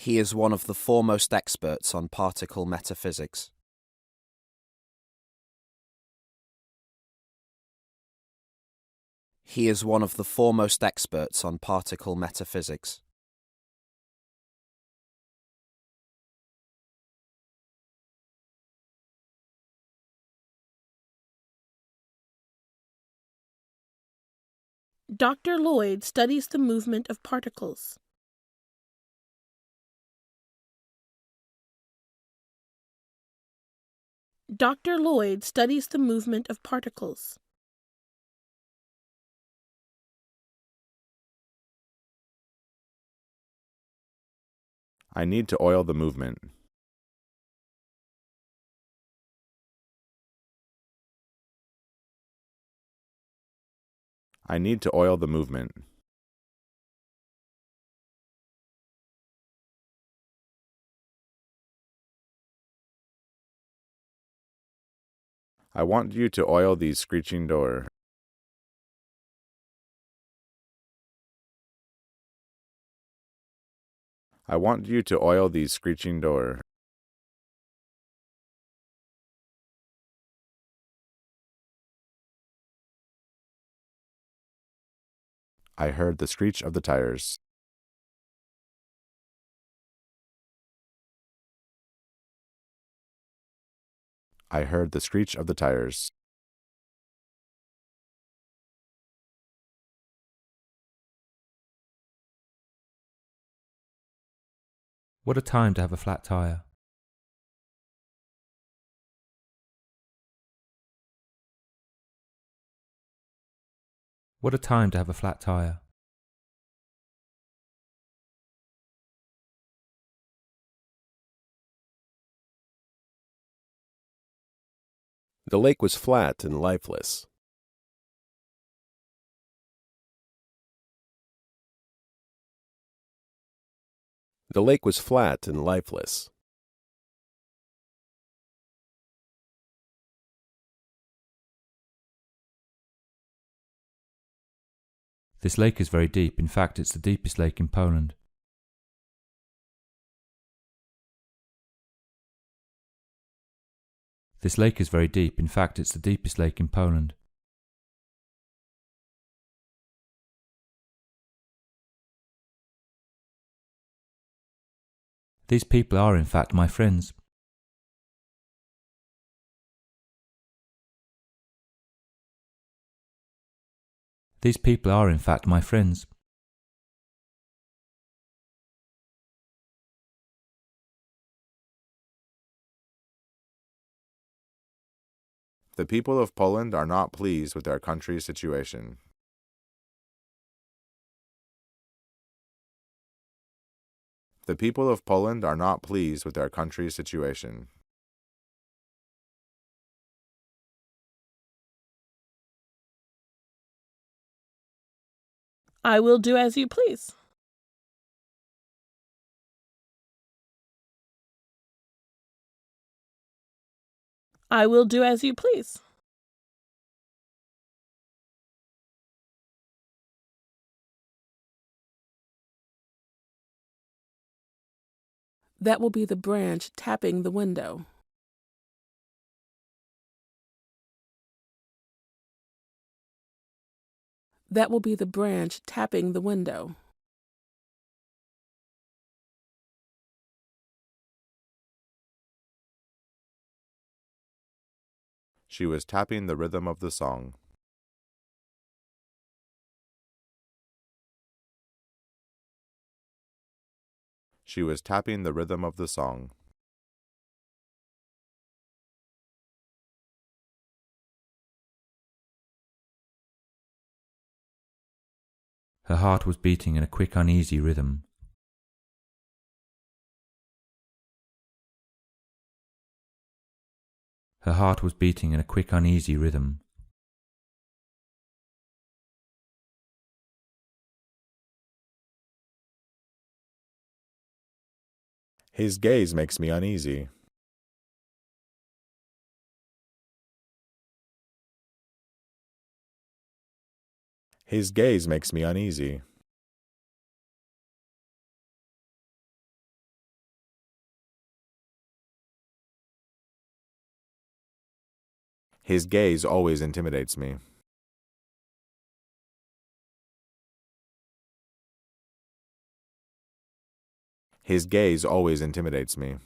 He is one of the foremost experts on particle metaphysics. He is one of the foremost experts on particle metaphysics. Dr. Lloyd studies the movement of particles. Dr. Lloyd studies the movement of particles. I need to oil the movement. I need to oil the movement. I want you to oil these screeching door. I want you to oil these screeching door. I heard the screech of the tires. I heard the screech of the tires. What a time to have a flat tire. What a time to have a flat tire. The lake was flat and lifeless. The lake was flat and lifeless. This lake is very deep. In fact, it's the deepest lake in Poland. This lake is very deep. In fact, it's the deepest lake in Poland. These people are, in fact, my friends. These people are, in fact, my friends. The people of Poland are not pleased with their country's situation. The people of Poland are not pleased with their country's situation. I will do as you please. I will do as you please. That will be the branch tapping the window. That will be the branch tapping the window. She was tapping the rhythm of the song. She was tapping the rhythm of the song. Her heart was beating in a quick, uneasy rhythm. Her heart was beating in a quick, uneasy rhythm. His gaze makes me uneasy. His gaze makes me uneasy. His gaze always intimidates me. His gaze always intimidates me.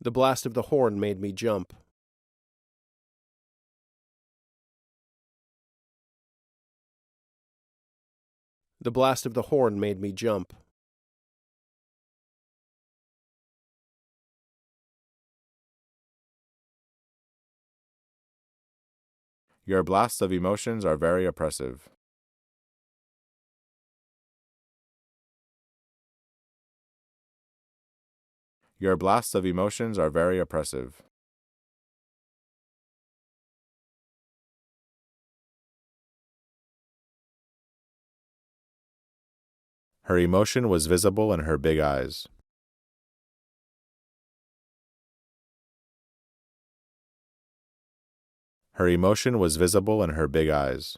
The blast of the horn made me jump. The blast of the horn made me jump. Your blasts of emotions are very oppressive. Your blasts of emotions are very oppressive. Her emotion was visible in her big eyes. Her emotion was visible in her big eyes.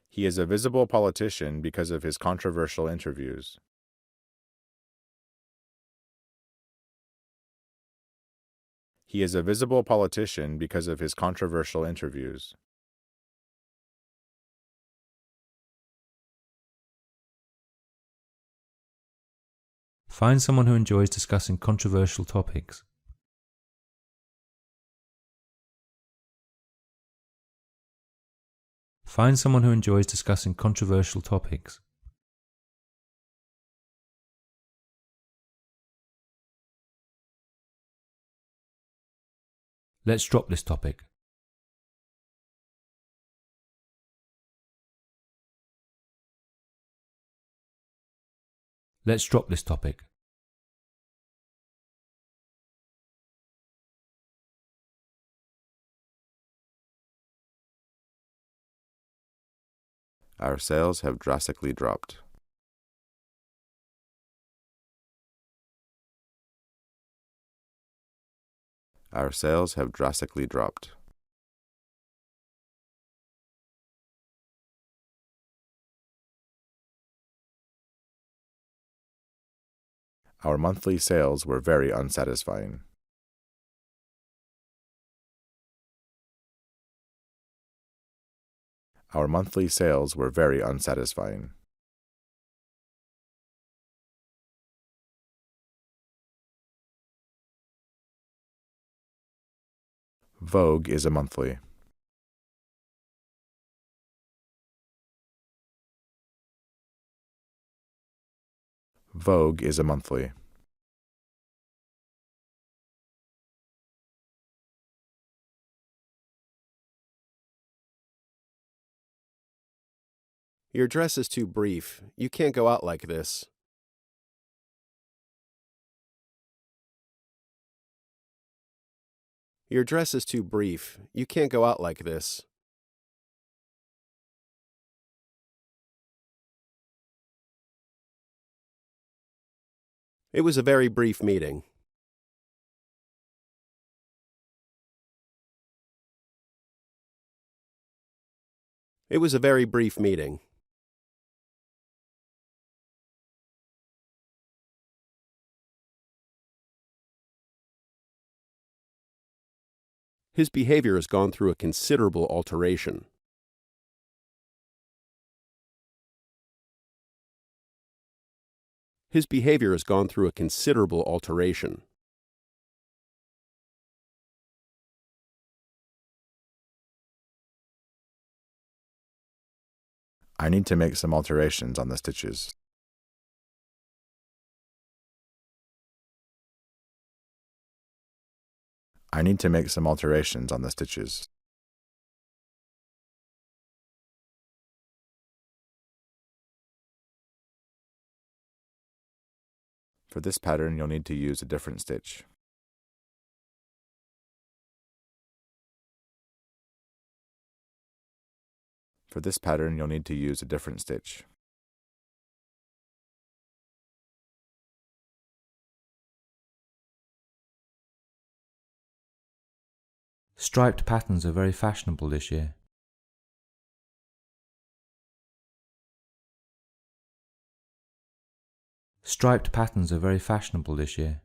He is a visible politician because of his controversial interviews. He is a visible politician because of his controversial interviews. Find someone who enjoys discussing controversial topics. Find someone who enjoys discussing controversial topics. Let's drop this topic. Let's drop this topic. Our sales have drastically dropped. Our sales have drastically dropped. Our monthly sales were very unsatisfying. Our monthly sales were very unsatisfying. Vogue is a monthly. Vogue is a monthly. Your dress is too brief. You can't go out like this. Your dress is too brief. You can't go out like this. It was a very brief meeting. It was a very brief meeting. His behavior has gone through a considerable alteration. His behavior has gone through a considerable alteration. I need to make some alterations on the stitches. I need to make some alterations on the stitches. For this pattern, you'll need to use a different stitch. For this pattern, you'll need to use a different stitch. Striped patterns are very fashionable this year. Striped patterns are very fashionable this year.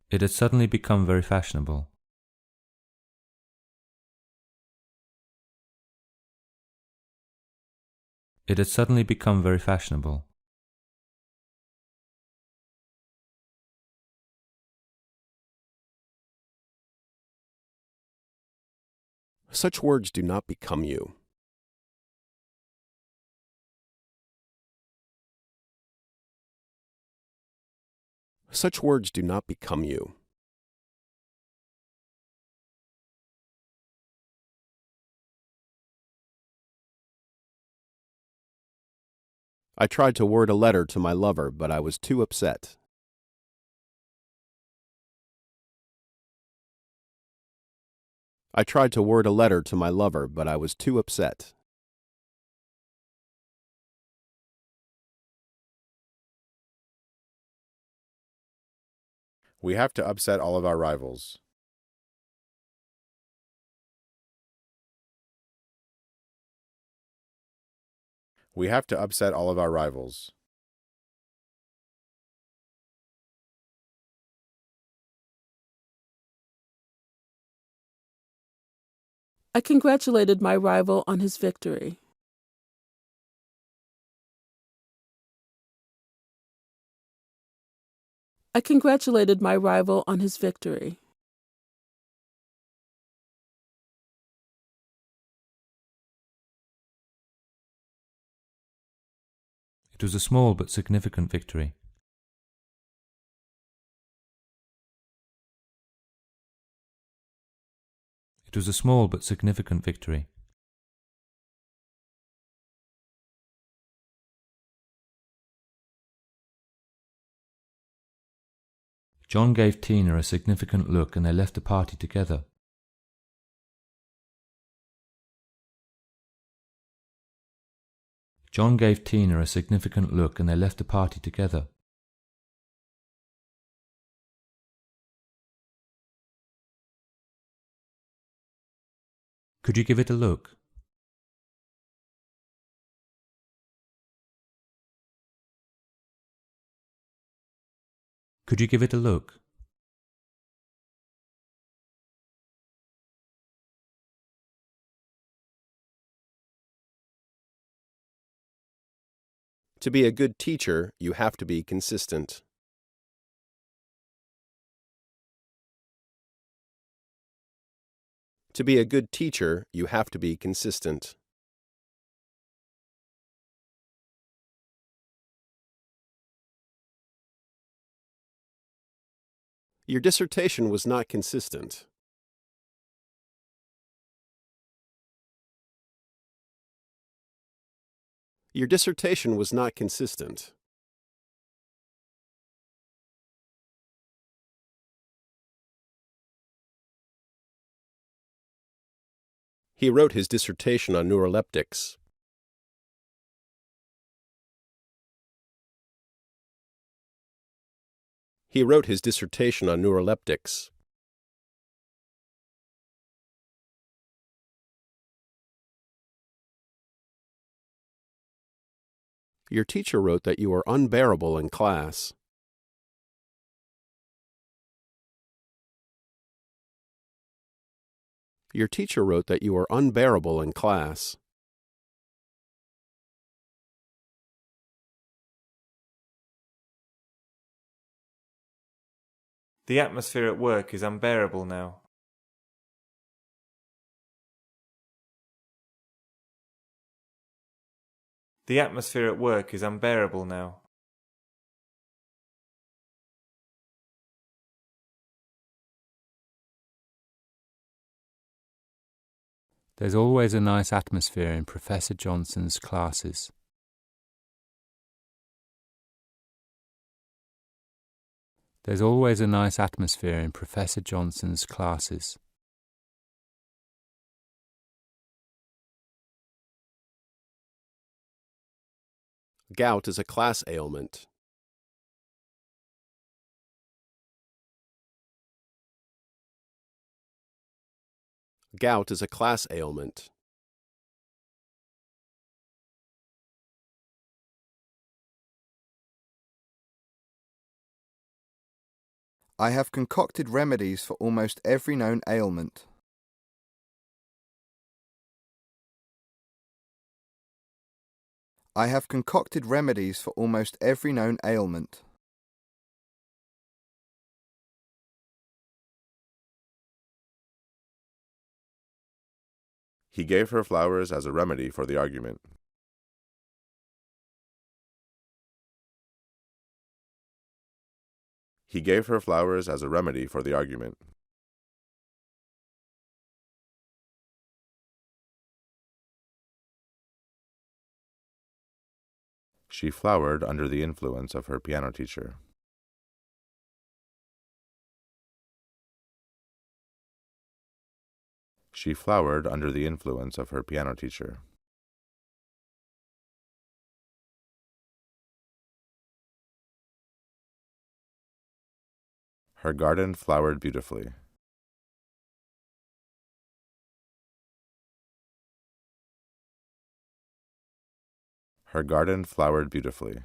It had suddenly become very fashionable. It had suddenly become very fashionable. Such words do not become you. Such words do not become you. I tried to word a letter to my lover, but I was too upset. I tried to word a letter to my lover, but I was too upset. We have to upset all of our rivals. We have to upset all of our rivals. I congratulated my rival on his victory. I congratulated my rival on his victory. It was a small but significant victory. It was a small but significant victory. John gave Tina a significant look and they left the party together. John gave Tina a significant look and they left the party together. Could you give it a look? Could you give it a look? To be a good teacher, you have to be consistent. To be a good teacher, you have to be consistent. Your dissertation was not consistent. Your dissertation was not consistent. He wrote his dissertation on neuroleptics. He wrote his dissertation on neuroleptics. Your teacher wrote that you are unbearable in class. Your teacher wrote that you are unbearable in class. The atmosphere at work is unbearable now. The atmosphere at work is unbearable now. There's always a nice atmosphere in Professor Johnson's classes. There's always a nice atmosphere in Professor Johnson's classes. Gout is a class ailment. Gout is a class ailment. I have concocted remedies for almost every known ailment. I have concocted remedies for almost every known ailment. He gave her flowers as a remedy for the argument. He gave her flowers as a remedy for the argument. She flowered under the influence of her piano teacher. She flowered under the influence of her piano teacher. Her garden flowered beautifully. Her garden flowered beautifully.